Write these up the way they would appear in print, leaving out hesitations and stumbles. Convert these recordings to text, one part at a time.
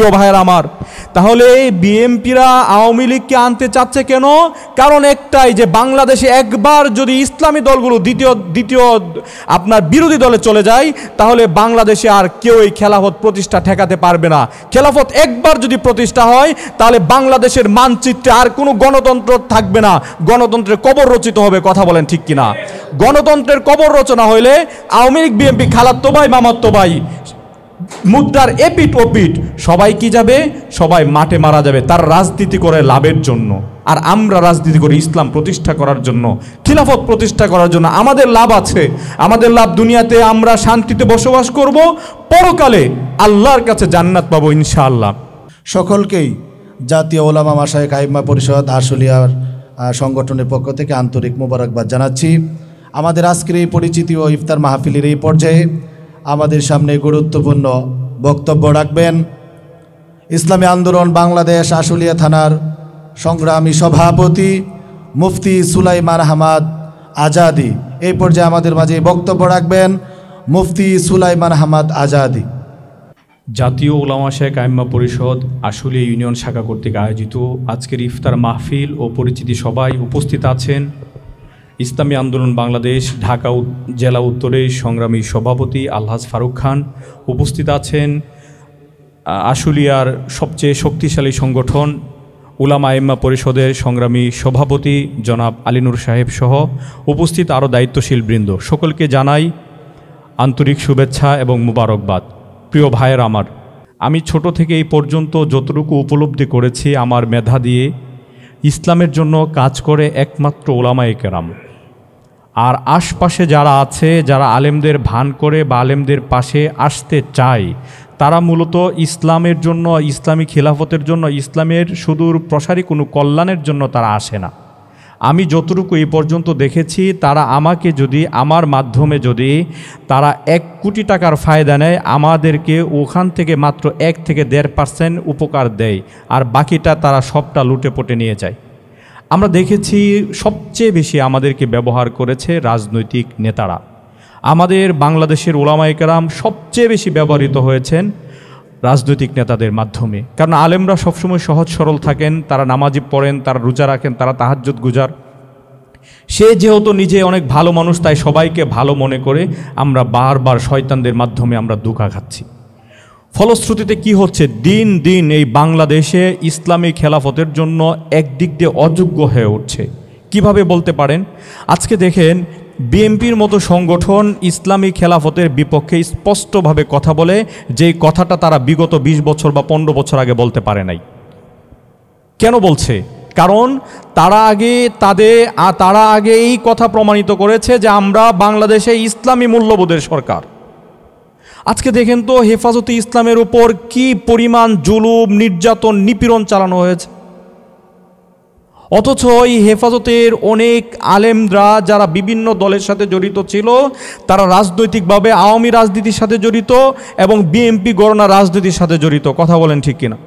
প্রিয় ভাইয়ের আমার, তাহলে বিএনপিরা আওয়ামী লীগকে আনতে চাচ্ছে কেন? কারণ একটাই, যে বাংলাদেশে একবার যদি ইসলামী দলগুলো দ্বিতীয় আপনার বিরোধী দলে চলে যায়, তাহলে বাংলাদেশে আর কেউ এই খেলাফত প্রতিষ্ঠা ঠেকাতে পারবে না। খেলাফত একবার যদি প্রতিষ্ঠা হয়, তাহলে বাংলাদেশের মানচিত্রে আর কোনো গণতন্ত্র থাকবে না, গণতন্ত্রের কবর রচিত হবে। কথা বলেন ঠিক কিনা? গণতন্ত্রের কবর রচনা হইলে আওয়ামী লীগ বিএনপি খালাতো ভাই মামাতো ভাই, মুদ্রার এপিট ওপিট, সবাই কি যাবে? সবাই মাঠে মারা যাবে তার রাজনীতি করে লাভের জন্য। আর আমরা রাজনীতি করি ইসলাম প্রতিষ্ঠা করার জন্য, খিলাফত প্রতিষ্ঠা করার জন্য। আমাদের লাভ আছে, আমাদের লাভ দুনিয়াতে আমরা শান্তিতে বসবাস করব, পরকালে আল্লাহর কাছে জান্নাত পাবো ইনশাআল্লাহ। সকলকেই জাতীয় ওলামা মাশায়েখ আইম্মা পরিষদ আশুলিয়ার সংগঠনের পক্ষ থেকে আন্তরিক মোবারকবাদ জানাচ্ছি। আমাদের আজকের এই পরিচিতি ও ইফতার মাহফিলের এই পর্যায়ে আমাদের সামনে গুরুত্বপূর্ণ বক্তব্য রাখবেন ইসলামী আন্দোলন বাংলাদেশ আশুলিয়া থানার সংগ্রামী সভাপতি মুফতি সুলাইমান আহমদ আজাদি। এই পর্যায়ে আমাদের মাঝে বক্তব্য রাখবেন মুফতি সুলাইমান আহমদ আজাদি। জাতীয় উলামা শেখ আইম্মা পরিষদ আশুলিয়া ইউনিয়ন শাখা কর্তৃক আয়োজিত আজকের ইফতার মাহফিল ও পরিচিতি সভায় উপস্থিত আছেন ইসলামী আন্দোলন বাংলাদেশ ঢাকা জেলা উত্তরের সংগ্রামী সভাপতি আলহাজ ফারুক খান। উপস্থিত আছেন আশুলিয়ার সবচেয়ে শক্তিশালী সংগঠন উলামা আইম্মা পরিষদের সংগ্রামী সভাপতি জনাব আলিনুর সাহেব সহ উপস্থিত আরও দায়িত্বশীল বৃন্দ, সকলকে জানাই আন্তরিক শুভেচ্ছা এবং মুবারকবাদ। প্রিয় ভাইয়ের আমার, আমি ছোট থেকে এই পর্যন্ত যতটুকু উপলব্ধি করেছি আমার মেধা দিয়ে, ইসলামের জন্য কাজ করে একমাত্র উলামায়ে কেরাম। আর আশপাশে যারা আছে, যারা আলেমদের ভান করে বা আলেমদের পাশে আসতে চায়, তারা মূলত ইসলামের জন্য, ইসলামী খিলাফতের জন্য, ইসলামের সুদূর প্রসারী কোনো কল্যাণের জন্য তারা আসে না। আমি যতটুকু এই পর্যন্ত দেখেছি, তারা আমাকে যদি, আমার মাধ্যমে যদি তারা 1 কোটি টাকার ফায়দা নেয়, আমাদেরকে ওখান থেকে মাত্র 1 থেকে 1.5% উপকার দেয়, আর বাকিটা তারা সবটা লুটে পটে নিয়ে যায়। আমরা দেখেছি সবচেয়ে বেশি আমাদেরকে ব্যবহার করেছে রাজনৈতিক নেতারা। আমাদের বাংলাদেশের উলামায়ে কেরাম সবচেয়ে বেশি ব্যবহৃত হয়েছেন রাজনৈতিক নেতাদের মাধ্যমে। কারণ আলেমরা সবসময় সহজ সরল থাকেন, তারা নামাজি পড়েন, তারা রোজা রাখেন, তারা তাহাজ্জুদ গুজার। সে যেহেতু নিজে অনেক ভালো মানুষ, তাই সবাইকে ভালো মনে করে আমরা বারবার শয়তানদের মাধ্যমে আমরা ধোঁকা খাচ্ছি। ফলশ্রুতিতে কি হচ্ছে? দিন দিন এই বাংলাদেশে ইসলামী খেলাফতের জন্য একদিক দিয়ে অযোগ্য হয়ে উঠছে। কিভাবে বলতে পারেন? আজকে দেখেন বিএনপির মতো সংগঠন ইসলামী খেলাফতের বিপক্ষে স্পষ্টভাবে কথা বলে, যেই কথাটা তারা বিগত 20 বছর বা 15 বছর আগে বলতে পারে নাই। কেন বলছে? কারণ তারা আগে এই কথা প্রমাণিত করেছে যে আমরা বাংলাদেশে ইসলামী মূল্যবোধের সরকার। আজকে দেখেন তো হেফাজতে ইসলামের উপর কি পরিমাণ জুলুম, নির্যাতন, নিপীড়ন চালানো হয়েছে। অথচ এই হেফাজতের অনেক আলেমরা যারা বিভিন্ন দলের সাথে জড়িত ছিল, তারা রাজনৈতিকভাবে আওয়ামী রাজনীতির সাথে জড়িত এবং বিএনপি গণনা রাজনীতির সাথে জড়িত। কথা বলেন ঠিক কিনা?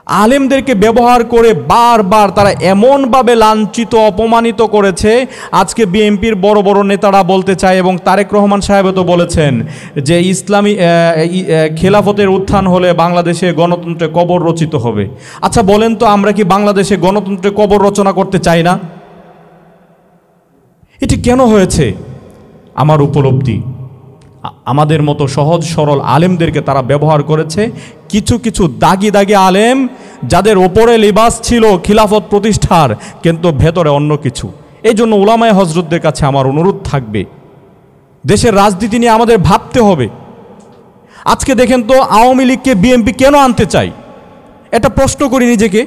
আলেমদেরকে ব্যবহার করে বারবার তারা এমনভাবে লাঞ্ছিত, অপমানিত করেছে। আজকে বিএনপির বড় বড় নেতারা বলতে চায়, এবং তারেক রহমান সাহেব তো বলেছেন যে ইসলামী খেলাফতের উত্থান হলে বাংলাদেশে গণতন্ত্রের কবর রচিত হবে। আচ্ছা বলেন তো, আমরা কি বাংলাদেশে গণতন্ত্রের কবর রচনা করতে চাই না? এটি কেন হয়েছে? আমার উপলব্ধি, আমাদের মতো সহজ সরল আলেমদেরকে তারা ব্যবহার করেছে। কিছু কিছু দাগি দাগি আলেম, যাদের ওপরে লিবাস ছিল খিলাফত প্রতিষ্ঠার, কিন্তু ভেতরে অন্য কিছু। এই জন্য উলামায়ে হজরতদের কাছে আমার অনুরোধ থাকবে, দেশের রাজনীতি নিয়ে আমাদের ভাবতে হবে। আজকে দেখেন তো আওয়ামী লীগকে বিএনপি কেন আনতে চাই? এটা প্রশ্ন করি নিজেকে।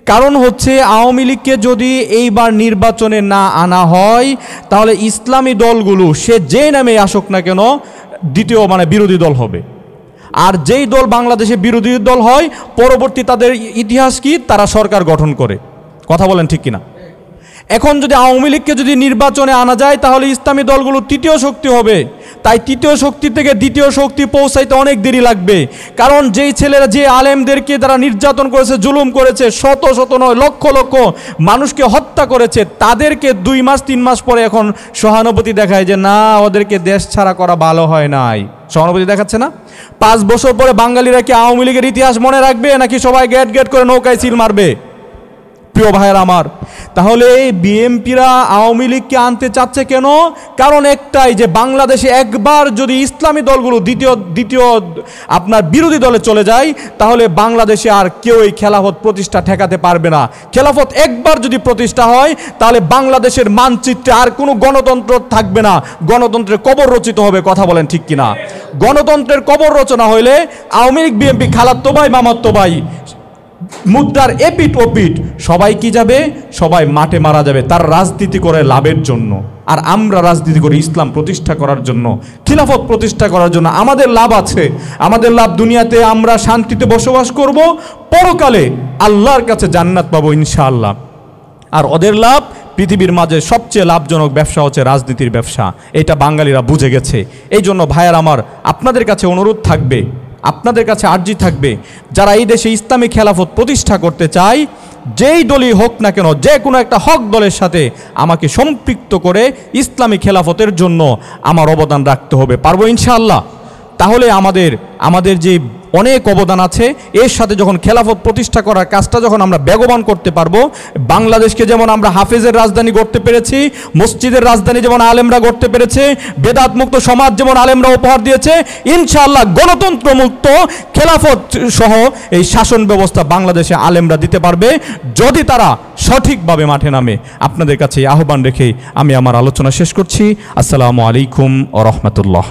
কারণ হচ্ছে আওয়ামী লীগকে যদি এইবার নির্বাচনে না আনা হয়, তাহলে ইসলামী দলগুলো সে যে নামে আসুক না কেন দ্বিতীয় বিরোধী দল হবে। আর যেই দল বাংলাদেশে বিরোধী দল হয়, পরবর্তী তাদের ইতিহাস কি? তারা সরকার গঠন করে। কথা বলেন ঠিক কিনা? এখন যদি আওয়ামী লীগকে যদি নির্বাচনে আনা যায়, তাহলে ইসলামী দলগুলো তৃতীয় শক্তি হবে। তাই তৃতীয় শক্তি থেকে দ্বিতীয় শক্তি পৌঁছাইতে অনেক দেরি লাগবে। কারণ যেই ছেলেরা, যে আলেমদেরকে তারা নির্যাতন করেছে, জুলুম করেছে, শত শত নয় লক্ষ লক্ষ মানুষকে হত্যা করেছে, তাদেরকে 2 মাস 3 মাস পরে এখন সহানুভূতি দেখায় যে না, ওদেরকে দেশ ছাড়া করা ভালো হয় নাই। সহানুভূতি দেখাচ্ছে না? 5 বছর পরে বাঙালিরা কি আওয়ামী লীগের ইতিহাস মনে রাখবে, নাকি সবাই গেট গেট করে নৌকায় সিল মারবে? প্রিয় ভাইয়ের আমার, তাহলে বিএনপিরা আওয়ামী লীগকে আনতে চাচ্ছে কেন? কারণ একটাই, যে বাংলাদেশে একবার যদি ইসলামী দলগুলো দ্বিতীয় আপনার বিরোধী দলে চলে যায়, তাহলে বাংলাদেশে আর কেউ এই খেলাফত প্রতিষ্ঠা ঠেকাতে পারবে না। খেলাফত একবার যদি প্রতিষ্ঠা হয়, তাহলে বাংলাদেশের মানচিত্রে আর কোনো গণতন্ত্র থাকবে না, গণতন্ত্রের কবর রচিত হবে। কথা বলেন ঠিক কিনা? গণতন্ত্রের কবর রচনা হইলে আওয়ামী লীগ বিএনপি খালাতো ভাই মামাতো ভাই, মুদ্রার এপিট ওপিট, সবাই কি যাবে? সবাই মাঠে মারা যাবে তার রাজনীতি করে লাভের জন্য। আর আমরা রাজনীতি করি ইসলাম প্রতিষ্ঠা করার জন্য, খিলাফত প্রতিষ্ঠা করার জন্য। আমাদের লাভ আছে, আমাদের লাভ দুনিয়াতে আমরা শান্তিতে বসবাস করব, পরকালে আল্লাহর কাছে জান্নাত পাবো ইনশাআল্লাহ। আর ওদের লাভ, পৃথিবীর মাঝে সবচেয়ে লাভজনক ব্যবসা হচ্ছে রাজনীতির ব্যবসা। এটা বাঙালিরা বুঝে গেছে। এই জন্য ভাইয়ার আমার, আপনাদের কাছে অনুরোধ থাকবে, আপনাদের কাছে আর্জি থাকবে, যারা এই দেশে ইসলামী খেলাফত প্রতিষ্ঠা করতে চায়, যেই দলই হোক না কেন, যে কোনো একটা হক দলের সাথে আমাকে সম্পৃক্ত করে ইসলামী খেলাফতের জন্য আমার অবদান রাখতে হবে। পারবো ইনশাআল্লাহ? তাহলে আমাদের যে অনেক অবদান আছে, এর সাথে যখন খেলাফত প্রতিষ্ঠা করার কাজটা যখন আমরা বেগবান করতে পারবো, বাংলাদেশকে যেমন আমরা হাফেজের রাজধানী করতে পেরেছি, মসজিদের রাজধানী যেমন আলেমরা করতে পেরেছে, বেদাত মুক্ত সমাজ যেমন আলেমরা উপহার দিয়েছে, ইনশাআল্লাহ গণতন্ত্র মুক্ত খেলাফত সহ এই শাসন ব্যবস্থা বাংলাদেশে আলেমরা দিতে পারবে, যদি তারা সঠিকভাবে মাঠে নামে। আপনাদের কাছে আহ্বান রেখে আমি আমার আলোচনা শেষ করছি। আসসালামু আলাইকুম ওয়া রাহমাতুল্লাহ।